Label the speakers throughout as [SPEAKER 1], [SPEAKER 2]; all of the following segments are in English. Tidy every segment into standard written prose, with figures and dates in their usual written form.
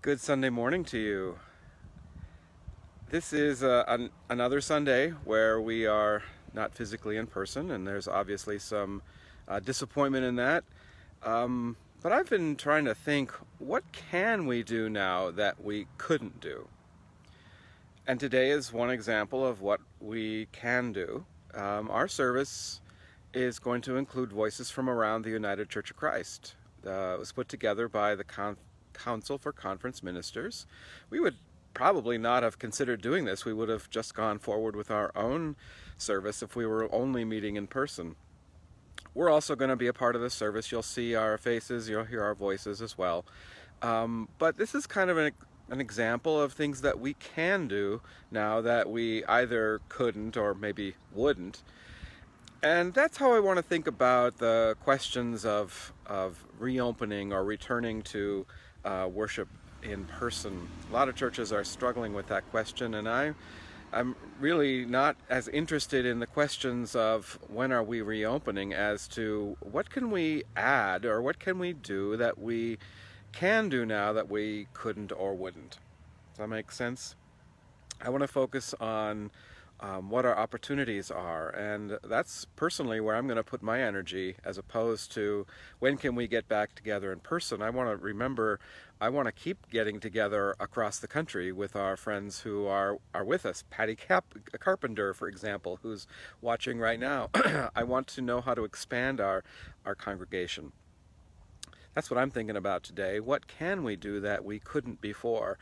[SPEAKER 1] Good Sunday morning to you. This is another Sunday where we are not physically in person, and there's obviously some disappointment in that. But I've been trying to think, what can we do now that we couldn't do? And today is one example of what we can do. Our service is going to include voices from around the United Church of Christ. It was put together by the Council for Conference Ministers. We would probably not have considered doing this. We would have just gone forward with our own service if we were only meeting in person. We're also going to be a part of the service. You'll see our faces, you'll hear our voices as well. But this is kind of an example of things that we can do now that we either couldn't or maybe wouldn't. And that's how I want to think about the questions of reopening or returning to worship in person. A lot of churches are struggling with that question, and I'm really not as interested in the questions of when are we reopening as to what can we add or what can we do that we can do now that we couldn't or wouldn't. Does that make sense? I want to focus on what our opportunities are, and that's personally where I'm going to put my energy, as opposed to when can we get back together in person. I want to keep getting together across the country with our friends who are with us. Patty Carpenter, for example, who's watching right now. I want to know how to expand our congregation. That's what I'm thinking about today. What can we do that we couldn't before?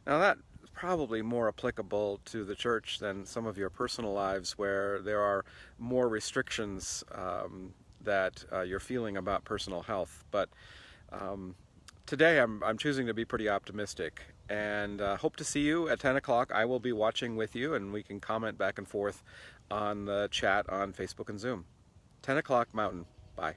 [SPEAKER 1] Now that is probably more applicable to the church than some of your personal lives, where there are more restrictions that you're feeling about personal health. But today I'm choosing to be pretty optimistic, and hope to see you at 10 o'clock. I will be watching with you, and we can comment back and forth on the chat on Facebook and Zoom. 10 o'clock Mountain. Bye.